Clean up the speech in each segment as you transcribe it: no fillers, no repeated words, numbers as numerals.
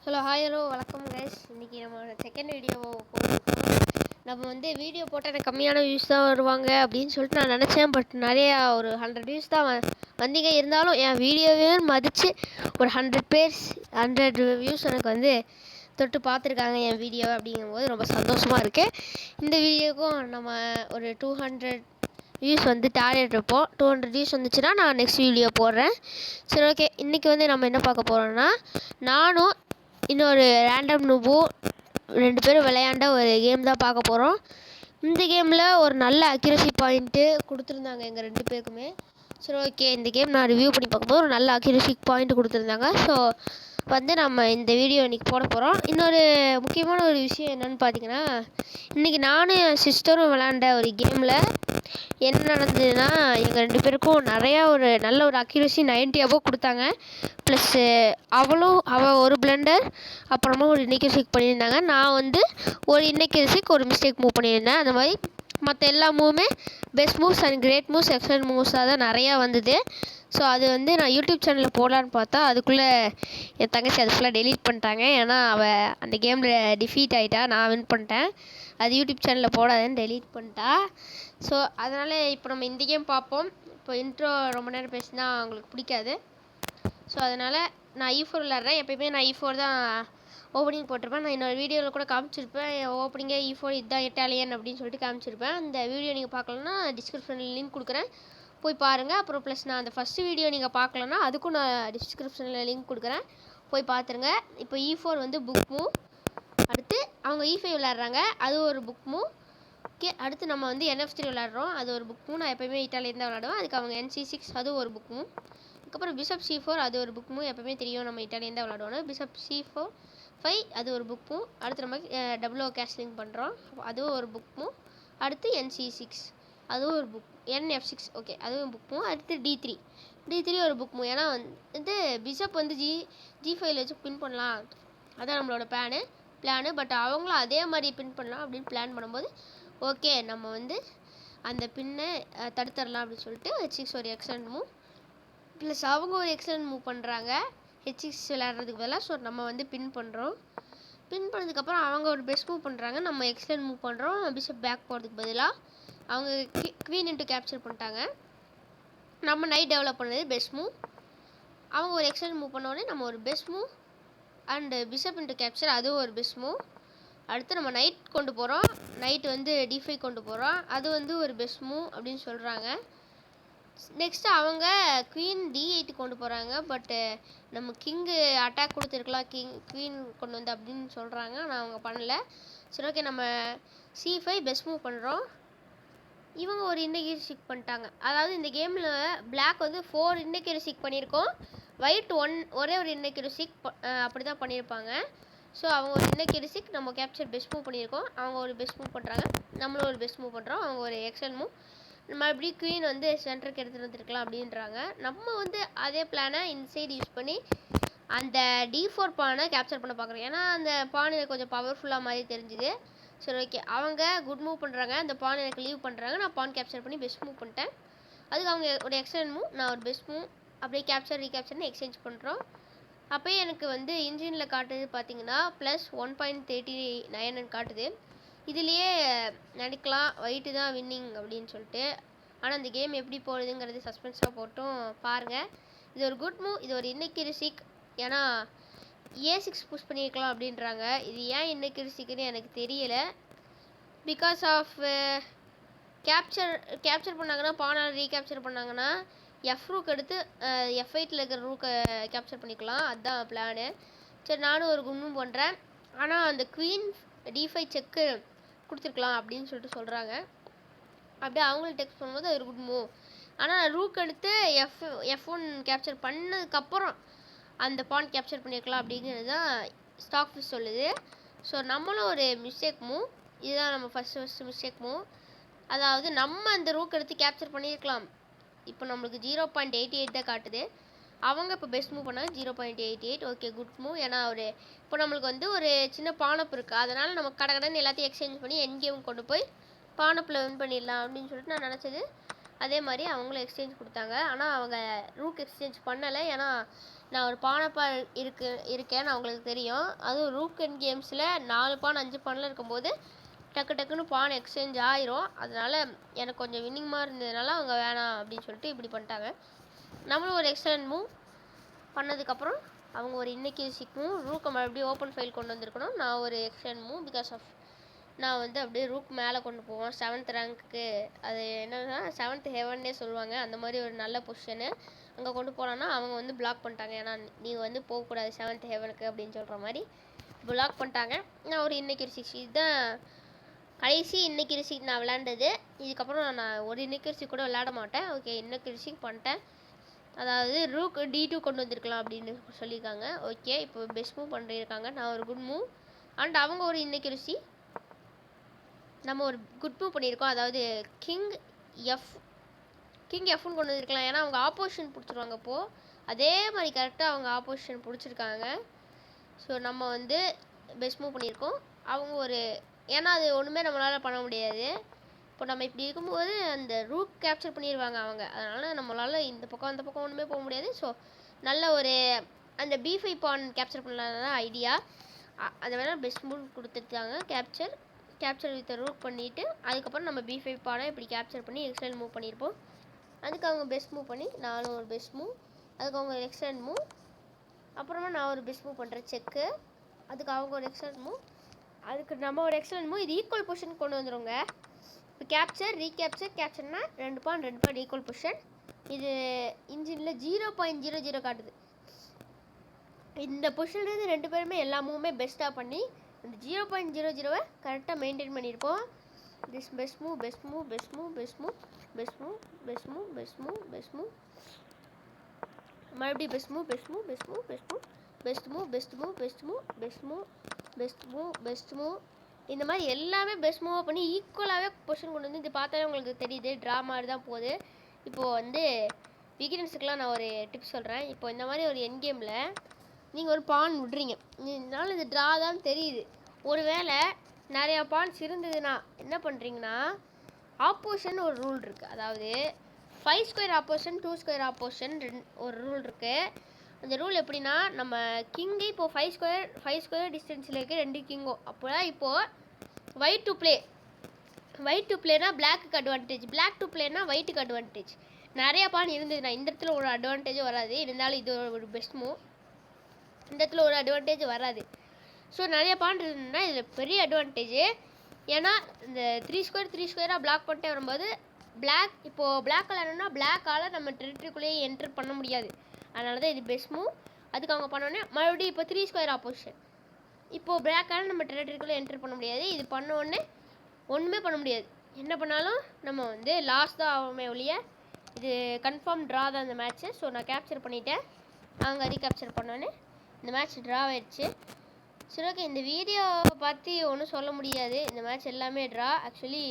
Hello வணக்கம் guys. இன்றைக்கி நம்ம செகண்ட் வீடியோ நம்ம வந்து வீடியோ போட்டால் எனக்கு கம்மியான வியூஸ் தான் வருவாங்க அப்படின்னு சொல்லிட்டு நான் நினச்சேன். பட் நிறையா ஒரு 100 வியூஸ் தான் வந்தீங்க. இருந்தாலும் என் வீடியோவே மதித்து ஒரு 100 வியூஸ் எனக்கு வந்து தொட்டு பார்த்துருக்காங்க என் வீடியோவை. அப்படிங்கும்போது ரொம்ப சந்தோஷமாக இருக்குது. இந்த வீடியோவுக்கும் நம்ம ஒரு 200 வியூஸ் வந்து டார்கெட் இருப்போம். 200 வியூஸ் வந்துச்சுன்னா நான் நெக்ஸ்ட் வீடியோ போடுறேன். சரி, ஓகே. இன்றைக்கி வந்து நம்ம என்ன பார்க்க போகிறோன்னா, நானும் இன்னொரு ரேண்டம் நூபும் 2 பேரும் விளையாண்ட ஒரு கேம் தான் பார்க்க போகிறோம். இந்த கேமில் ஒரு நல்ல அக்யூரசி பாயிண்ட்டு கொடுத்துருந்தாங்க எங்கள் 2 பேருக்குமே. சரி, ஓகே. இந்த கேம் நான் ரிவ்யூ பண்ணி பார்க்கும்போது ஒரு நல்ல அக்யூரசி பாயிண்ட் கொடுத்துருந்தாங்க. ஸோ வந்து நம்ம இந்த வீடியோ இன்றைக்கி போட போகிறோம். இன்னொரு முக்கியமான ஒரு விஷயம் என்னென்னு பார்த்தீங்கன்னா, இன்றைக்கி நானும் என் சிஸ்டரும் விளையாண்ட ஒரு கேமில் என்ன நடந்ததுன்னா, எங்கள் 2 பேருக்கும் ஒரு நல்ல ஒரு அக்யூரசி 90 above கொடுத்தாங்க. ப்ளஸ்ஸு அவள் ஒரு பிளண்டர், அப்புறமா ஒரு இன்னெக்யூரசிக் பண்ணியிருந்தாங்க. நான் வந்து ஒரு இன்னெக்யூரசிக் ஒரு மிஸ்டேக் மூவ் பண்ணியிருந்தேன். அந்த மாதிரி மற்ற எல்லா மூவுமே best moves and great moves, excellent மூவ்ஸாக தான் நிறையா வந்தது. ஸோ அது வந்து நான் யூடியூப் சேனலில் போடலான்னு பார்த்தா அதுக்குள்ளே என் தங்கச்சி அது ஃபுல்லாக டெலீட் பண்ணிட்டாங்க. ஏன்னா அவள் அந்த கேமில் டிஃபீட் ஆகிட்டா, நான் வின் பண்ணிட்டேன். அது யூடியூப் சேனலில் போடாதுன்னு டெலீட் பண்ணிட்டா. ஸோ அதனால் இப்போ நம்ம இந்த கேம் பார்ப்போம். இப்போ இன்ட்ரோ ரொம்ப நேரம் பேசினா அவங்களுக்கு பிடிக்காது. ஸோ அதனால் நான் E4 விளாட்றேன். எப்போயுமே நான் E4 தான் ஓப்பனிங் போட்டிருப்பேன். நான் இன்னொரு வீடியோவில் கூட காமிச்சிருப்பேன். ஓப்பனிங்கே E4 இதுதான் இட்டாலியன் அப்படின்னு சொல்லிட்டு காமிச்சிருப்பேன். அந்த வீடியோ நீங்கள் பார்க்கலன்னா டிஸ்கிரிப்ஷனில் லிங்க் கொடுக்குறேன், போய் பாருங்கள். அப்புறம் ப்ளஸ் நான் அந்த ஃபஸ்ட்டு வீடியோ நீங்கள் பார்க்கலன்னா அதுக்கும் நான் டிஸ்கிரிப்ஷனில் லிங்க் கொடுக்குறேன், போய் பார்த்துருங்க. இப்போ E4 வந்து புக் மூவ். அடுத்து அவங்க E5 விளாட்றாங்க, அது ஒரு புக் மூவ். ஓகே. அடுத்து நம்ம வந்து NF3 விளாட்றோம், அது ஒரு புக் மூவ். நான் எப்போயுமே இட்டாலியன் தான் விளாடுவேன். அதுக்கு அவங்க NC6, அது ஒரு புக் மூவ். அதுக்கப்புறம் பிஷப் C4, அது ஒரு புக் மூவ். எப்போயுமே தெரியும் நம்ம இட்டாலியன் தான் விளாடுவோம். பிஷப் C4 5, அது ஒரு புக் மூவ். அடுத்து நம்ம டபுள் கேஷ்லிங் பண்ணுறோம், அதுவும் ஒரு புக் மூவ். அடுத்து NC6, அதுவும் ஒரு புக். NF6, ஓகே, அதுவும் புக் மூவ். அடுத்து D3 ஒரு புக் மூவ். ஏன்னா வந்து பிஷப் வந்து G5 வச்சு பின் பண்ணலாம், அதான் நம்மளோட பிளானு. பட் அவங்களும் அதே மாதிரி பின் பண்ணலாம் அப்படின்னு பிளான் பண்ணும்போது, ஓகே நம்ம வந்து அந்த பின்னை தடுத்துடலாம் அப்படின்னு சொல்லிட்டு H6 ஒரு எக்ஸலன்ட் மூவ். ப்ளஸ் அவங்க ஒரு எக்ஸலன்ட் மூவ் பண்ணுறாங்க H6 விளையாடுறதுக்கு பதிலாக. ஸோ நம்ம வந்து பின் பண்ணுறோம். பின் பண்ணதுக்கப்புறம் அவங்க ஒரு பெஸ்ட் மூவ் பண்ணுறாங்க, நம்ம எக்ஸலன்ட் மூவ் பண்ணுறோம். பிஷப் பேக் போகிறதுக்கு பதிலாக அவங்க குவீன் இன்ட்டு கேப்சர் பண்ணிட்டாங்க. நம்ம நைட் டெவலப் பண்ணது பெஸ்ட் மூவ். அவங்க ஒரு எக்ஸலன்ட் மூவ் பண்ணோடனே நம்ம ஒரு best move and bishop into capture, அதுவும் ஒரு பெஸ்ட் மூவ். அடுத்து நம்ம நைட் கொண்டு போகிறோம், நைட் வந்து D5 கொண்டு போகிறோம், அது வந்து ஒரு பெஸ்ட் மூவ் அப்படின்னு சொல்கிறாங்க. நெக்ஸ்ட்டு அவங்க குவீன் D8 கொண்டு போகிறாங்க. பட்டு நம்ம கிங்கு அட்டாக் கொடுத்துருக்கலாம், குவீன் கொண்டு வந்து அப்படின்னு சொல்கிறாங்க. ஆனால் அவங்க பண்ணலை. சரி, ஓகே. நம்ம C5 பெஸ்ட் மூவ் பண்ணுறோம். இவங்க ஒரு இன்னெக்யூரசிக் பண்ணிட்டாங்க. அதாவது இந்த கேமில் பிளாக் வந்து 4 இன்னெக்யூரசிக் பண்ணியிருக்கோம், ஒயிட் ஒரே ஒரு இன்னெக்யூரசிக் அப்படி தான் பண்ணியிருப்பாங்க. ஸோ அவங்க ஒரு இன்னெக்யூரசிக், நம்ம கேப்சர் பெஸ்ட் மூவ் பண்ணியிருக்கோம். அவங்க ஒரு பெஸ்ட் மூவ் பண்ணுறாங்க, நம்மளும் ஒரு பெஸ்ட் மூவ் பண்ணுறோம். அவங்க ஒரு எக்ஸல் மூவ். மறுபடியும் குவீன் வந்து சென்டருக்கு எடுத்துகிட்டு வந்துருக்கலாம் அப்படின்றாங்க. நம்ம வந்து அதே பிளானை இன்சைடு யூஸ் பண்ணி அந்த D4 பானை கேப்சர் பண்ண பார்க்குறோம். ஏன்னா அந்த பான் எனக்கு கொஞ்சம் பவர்ஃபுல்லாக மாதிரி தெரிஞ்சுது. சரி, ஓகே. அவங்க குட் மூவ் பண்ணுறாங்க, அந்த பான் எனக்கு லீவ் பண்ணுறாங்க. நான் பான் கேப்சர் பண்ணி பெஸ்ட் மூவ் பண்ணிட்டேன். அதுக்கு அவங்க ஒரு எக்ஸலன்ட் மூவ், நான் ஒரு பெஸ்ட் மூவ். அப்படியே கேப்சர் ரீகேப்சர்னு எக்ஸ்சேஞ்ச் பண்ணுறோம். அப்போயே எனக்கு வந்து இன்ஜினில் காட்டுது பார்த்தீங்கன்னா ப்ளஸ் 1.39 காட்டுது. இதுலேயே நினைக்கலாம் ஒயிட்டு தான் வின்னிங் அப்படின்னு சொல்லிட்டு. ஆனால் அந்த கேம் எப்படி போகுதுங்கிறது சஸ்பென்ஸாக போட்டும் பாருங்கள். இது ஒரு குட் மூவ், இது ஒரு இன்னெக்யூரசிக். ஏன்னா A6 புஷ் பண்ணியிருக்கலாம் அப்படின்றாங்க. இது ஏன் இன்னெக்யூரசிக்குன்னு எனக்கு தெரியலை. பிகாஸ் ஆஃப் கேப்சர் பண்ணாங்கன்னா, பானால் ரீகேப்சர் பண்ணாங்கன்னா F ரூக் எடுத்து F8 இருக்கிற ரூக்கை கேப்சர் பண்ணிக்கலாம், அதுதான் பிளானு. சரி, நானும் ஒரு குட் மூவ் பண்ணுறேன். ஆனால் அந்த குவீன் D5 செக்கு கொடுத்துருக்கலாம் அப்படின்னு சொல்லிட்டு சொல்கிறாங்க. அப்படியே அவங்களும் டெக்ஸ்ட் பண்ணும்போது அது ஒரு குட் மூவ். ஆனால் ரூக் எடுத்து F1 கேப்சர் பண்ணதுக்கப்புறம் அந்த பான் கேப்சர் பண்ணியிருக்கலாம் அப்படிங்கிறது தான் ஸ்டாக் ஃபிஷ் சொல்லுது. ஸோ நம்மளும் ஒரு மிஸ்டேக் மூவ், இதுதான் நம்ம ஃபஸ்ட்டு மிஸ்டேக் மூவ். அதாவது நம்ம அந்த ரூக் எடுத்து கேப்சர் பண்ணியிருக்கலாம். இப்போ நம்மளுக்கு 0.88 தான் காட்டுது. அவங்க இப்போ பெஸ்ட் மூவ் பண்ணாங்க 0.88. Okay, good move. ஏன்னா இப்போ நம்மளுக்கு வந்து ஒரு சின்ன பானப் இருக்குது, அதனால் நம்ம கடகடன்னு எல்லாத்தையும் எக்ஸ்சேஞ்ச் பண்ணி என் கேம் கொண்டு போய் பானப்பில் வின் பண்ணிடலாம் அப்படின்னு சொல்லிட்டு நான் நினச்சது. அதே மாதிரி அவங்களும் எக்ஸ்சேஞ்ச் கொடுத்தாங்க. ஆனால் அவங்க ரூக் எக்ஸ்சேஞ்ச் பண்ணலை, ஏன்னா நான் ஒரு பானப்பா இருக்கேன் நான் உங்களுக்கு தெரியும். அதுவும் ரூக் அண்ட் கேம்ஸில் 4 பான் 5 பானில் இருக்கும்போது டக்கு டக்குன்னு பான் எக்ஸ்சேஞ்ச் ஆயிரும். அதனால் எனக்கு கொஞ்சம் வின்னிங்மாக இருந்ததுனால அவங்க வேணாம் அப்படின்னு சொல்லிட்டு இப்படி பண்ணிட்டாங்க. நம்மளும் ஒரு எக்ஸலன்ட் மூவ் பண்ணதுக்கப்புறம் அவங்க ஒரு இன்னக்யூரசி மூவ், ரூக்கை மறுபடியும் ஓப்பன் ஃபைல் கொண்டு வந்திருக்கணும். நான் ஒரு எக்ஸலன்ட் மூவ் பிகாஸ் ஆஃப் நான் வந்து அப்படியே ரூக் மேலே கொண்டு போவேன் 7th ரேங்க்கு. அது என்னன்னா 7th ஹெவன்னே சொல்லுவாங்க. அந்த மாதிரி ஒரு நல்ல பொசிஷனு. அங்கே கொண்டு போனான்னா அவங்க வந்து பிளாக் பண்ணிட்டாங்க. ஏன்னா நீங்கள் வந்து போகக்கூடாது 7th ஹெவனுக்கு அப்படின்னு சொல்கிற மாதிரி பிளாக் பண்ணிட்டாங்க. நான் ஒரு இன்னக்யூரசி இதுதான் கடைசி இன்னக்யூரசி நான் விளையாண்டது. இதுக்கப்புறம் நான் ஒரு இன்னக்யூரசி கூட விளையாட மாட்டேன். ஓகே, இன்னக்யூரசி பண்ணிட்டேன். அதாவது ரூக் D2 கொண்டு வந்திருக்கலாம் அப்படின்னு சொல்லியிருக்காங்க. ஓகே, இப்போ பெஸ்ட் மூவ் பண்ணியிருக்காங்க. நான் ஒரு குட் மூவ் அண்ட் அவங்க ஒரு இன்னக்யூரசி, நம்ம ஒரு குட் மூவ் பண்ணியிருக்கோம். அதாவது கிங் எஃப்னு கொண்டு வந்திருக்கலாம். ஏன்னா அவங்க ஆப்போசிஷன் பிடிச்சிருவாங்க. அப்போது அதே மாதிரி கரெக்டாக அவங்க ஆப்போசிஷன் பிடிச்சிருக்காங்க. ஸோ நம்ம வந்து பெஸ்ட் மூவ் பண்ணியிருக்கோம். அவங்க ஒரு ஏன்னா அது ஒன்றுமே நம்மளால் பண்ண முடியாது. இப்போ நம்ம இப்படி இருக்கும்போது அந்த ரூக் கேப்சர் பண்ணிடுவாங்க அவங்க. அதனால் நம்மளால் இந்த பக்கம் அந்த பக்கம் ஒன்றுமே போக முடியாது. ஸோ நல்ல ஒரு அந்த B5 பான் கேப்சர் பண்ணலாம் ஐடியா. அதை வேணால் பெஸ்ட் மூவ் கொடுத்துருக்காங்க. கேப்சர் வித் ரூக் பண்ணிவிட்டு அதுக்கப்புறம் நம்ம B5 பானை இப்படி கேப்சர் பண்ணி எக்ஸலன்ட் மூவ் பண்ணியிருப்போம். அதுக்கு அவங்க பெஸ்ட் மூவ் பண்ணி நானும் ஒரு பெஸ்ட் மூவ், அதுக்கு அவங்க ஒரு எக்ஸலன்ட் மூவ், அப்புறமா நான் ஒரு பெஸ்ட் மூவ் பண்ணுறேன் செக்கு, அதுக்கு அவங்க ஒரு எக்ஸலன்ட் மூவ், அதுக்கு நம்ம ஒரு எக்ஸலன்ட் மூவ். இது ஈக்குவல் பொசிஷன் கொண்டு வந்துடுங்க. இப்போ கேப்சர்னா 2 பான் ஈக்குவல் பொசிஷன். இது இன்ஜினில் 0.00 காட்டுது. இந்த பொசிஷன்லேருந்து 2 பேருமே எல்லா மூவுமே பெஸ்ட்டாக பண்ணி இந்த 0.00 கரெக்டாக மெயின்டைன் பண்ணியிருப்போம். பெஸ்ட் மூவ் மறுபடியும் பெஸ்ட் மூவ் இந்த மாதிரி எல்லாமே பெஸ்ட் மூவாக பண்ணி ஈக்குவலாகவே பொசிஷன் கொண்டு வந்து இது பார்த்தாலே உங்களுக்கு தெரியுது ட்ரா மாதிரி தான் போகுது. இப்போது வந்து பிகினர்ஸுக்கெலாம் நான் ஒரு டிப்ஸ் சொல்கிறேன். இப்போ இந்த மாதிரி ஒரு என் கேமில் நீங்கள் ஒரு பான் விட்றீங்க, இதனால இது ட்ரா தான் தெரியுது. ஒருவேளை நிறையா பான்ஸ் இருந்ததுன்னா என்ன பண்ணுறீங்கன்னா, ஆப்போசிஷன் ஒரு ரூல் இருக்குது. அதாவது 5 ஸ்கொயர் ஆப்போசிஷன் 2 ஸ்கொயர் ஆப்போசிஷன் ஒரு ரூல் இருக்குது. அந்த ரூல் எப்படின்னா, நம்ம கிங்கு இப்போது 5 ஸ்கொயர் டிஸ்டன்ஸில் இருக்க 2 கிங்கோ அப்போ தான் இப்போது ஒயிட் டு பிளேனா பிளாக்கு அட்வான்டேஜ், பிளாக் டு பிளேனா ஒயிட்டுக்கு அட்வான்டேஜ். நிறையா பான் இருந்ததுன்னா இந்த இடத்துல ஒரு அட்வான்டேஜும் வராது. இருந்தாலும் இது ஒரு பெஸ்ட் மூவ். இந்த இடத்துல ஒரு அட்வான்டேஜ் வராது. ஸோ நிறைய பான் இருந்ததுன்னா இதில் பெரிய அட்வான்டேஜ். ஏன்னா இந்த 3 ஸ்கொயராக பிளாக் பண்ணிட்டே வரும்போது இப்போது பிளாக் கலர்னா பிளாக்கால் நம்ம டெரிட்டரிக்குள்ளேயே என்டர் பண்ண முடியாது. அதனால தான் இது பெஸ்ட் மூவ். அதுக்கு அவங்க பண்ணோடனே மறுபடியும் இப்போ 3 ஸ்கொயர் ஆப்போசிஷன். இப்போது பிளாக்கால் நம்ம டெரிட்டரிக்குள்ளே என்டர் பண்ண முடியாது. இது பண்ணோடனே ஒன்றுமே பண்ண முடியாது. என்ன பண்ணாலும் நம்ம வந்து லாஸ் தான் ஆகுமே ஒழிய இது கன்ஃபார்ம் ட்ரா தான் இந்த மேட்ச்சு. ஸோ நான் கேப்சர் பண்ணிட்டேன். அவங்க ரீகேப்சர் பண்ணோன்னே இந்த மேட்ச் ட்ரா ஆயிடுச்சு. சரி, ஓகே. இந்த வீடியோவை பற்றி ஒன்றும் சொல்ல முடியாது. இந்த மேட்ச் எல்லாமே ட்ரா. ஆக்சுவலி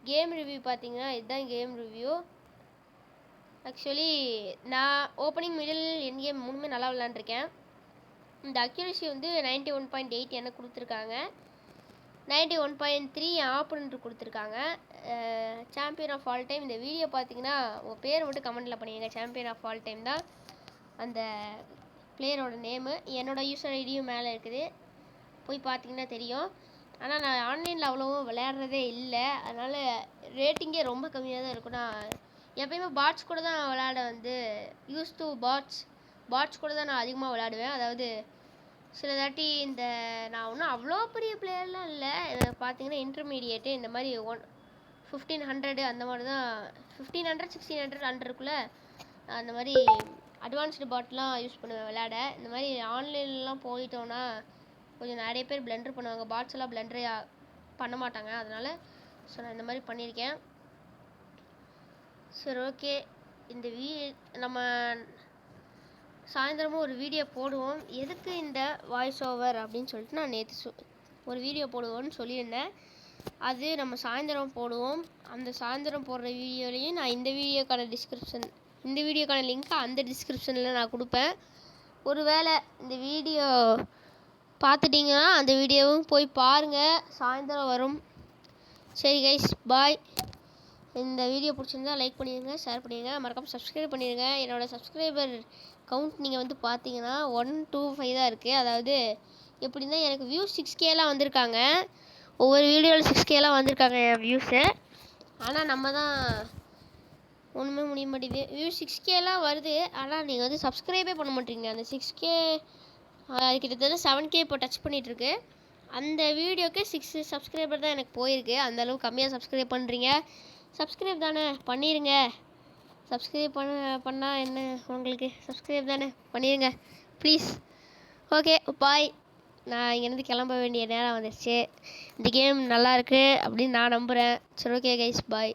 கேம் ரிவ்யூ பார்த்தீங்கன்னா இதுதான் கேம் ரிவ்யூ. ஆக்சுவலி நான் ஓப்பனிங் மிடில் என் கேம் மூணுமே நல்லா விளாண்டுருக்கேன். இந்த அக்யூரசி வந்து 91.8 எனக்கு கொடுத்துருக்காங்க. 91.3 என் ஆப்போனன்ட்டு கொடுத்துருக்காங்க. Champion of all time. இந்த வீடியோ பார்த்தீங்கன்னா உங்கள் பேர் மட்டும் கமெண்ட்டில் பண்ணிடுங்க. சாம்பியன் ஆஃப் ஆல் டைம் தான் அந்த பிளேயரோட நேமு. என்னோடய யூசர் ஐடியும் மேலே இருக்குது, போய் பார்த்தீங்கன்னா தெரியும். ஆனால் நான் ஆன்லைனில் அவ்வளோவும் விளையாடுறதே இல்லை. அதனால் ரேட்டிங்கே ரொம்ப கம்மியாக தான் இருக்கும். நான் எப்பயுமே பாட்ஸ் கூட தான் விளையாட வந்து பாட்ஸ் கூட தான் நான் அதிகமாக விளையாடுவேன். அதாவது சில தாட்டி இந்த நான் ஒன்றும் அவ்வளோ பெரிய பிளேயர்லாம் இல்லை. பார்த்தீங்கன்னா இன்டர்மீடியேட்டு இந்த மாதிரி 1500 அந்த மாதிரி தான், 1500 1600 100க்குள்ளே அந்த மாதிரி அட்வான்ஸ்டு பாட்லாம் யூஸ் பண்ணுவேன் விளையாட. இந்த மாதிரி ஆன்லைன்லாம் போயிட்டோன்னா கொஞ்சம் நிறைய பேர் பிளெண்டர் பண்ணுவாங்க. பாட்ஸ் எல்லாம் பிளெண்டரே பண்ண மாட்டாங்க. அதனால் ஸோ நான் இந்த மாதிரி பண்ணியிருக்கேன். சரி, ஓகே. இந்த நம்ம சாயந்தரமும் ஒரு வீடியோ போடுவோம். எதுக்கு இந்த வாய்ஸ் ஓவர் அப்படின்னு சொல்லிட்டு நான் நேற்று ஒரு வீடியோ போடுவோன்னு சொல்லியிருந்தேன். அது நம்ம சாயந்தரம் போடுவோம். அந்த சாயந்தரம் போடுற வீடியோலையும் நான் இந்த வீடியோக்கான லிங்க்கை அந்த டிஸ்கிரிப்ஷனில் நான் கொடுப்பேன். ஒருவேளை இந்த வீடியோ பார்த்துட்டிங்கன்னா அந்த வீடியோவும் போய் பாருங்கள். சாயந்தரம் வரும். சரி கைஸ், பாய். இந்த வீடியோ பிடிச்சிருந்தா லைக் பண்ணிடுங்க, ஷேர் பண்ணிடுங்க, மறக்காமல் சப்ஸ்கிரைப் பண்ணிடுங்க. என்னோடய சப்ஸ்கிரைபர் கவுண்ட் நீங்கள் வந்து பார்த்தீங்கன்னா 125 தான் இருக்குது. அதாவது எப்படின்னா எனக்கு வியூஸ் 6Kலாம் வந்திருக்காங்க. ஒவ்வொரு வீடியோவில் 6Kலாம் வந்திருக்காங்க என் வியூஸு. ஆனால் நம்ம தான் ஒன்றுமே முடிய மாட்டேங்குது. வியூஸ் 6Kலாம் வருது, ஆனால் நீங்கள் வந்து சப்ஸ்கிரைபே பண்ண மாட்டீங்க. அந்த 6K அது கிட்டத்தட்ட 7K இப்போ டச் பண்ணிகிட்ருக்கு. அந்த வீடியோக்கு 6 சப்ஸ்கிரைபர் தான் எனக்கு போயிருக்கு. அந்தளவுக்கு கம்மியாக சப்ஸ்கிரைப் பண்ணுறீங்க. சப்ஸ்கிரைப் தானே பண்ணிடுங்க. சப்ஸ்கிரைப் பண்ணால் என்ன உங்களுக்கு, சப்ஸ்கிரைப் தானே பண்ணிடுங்க ப்ளீஸ். Okay bye. நான் இங்கேருந்து கிளம்ப வேண்டிய நேரம் வந்துடுச்சு. இந்த கேம் நல்லாயிருக்கு அப்படின்னு நான் நம்புகிறேன். சரி ஓகே கைஸ், பாய்.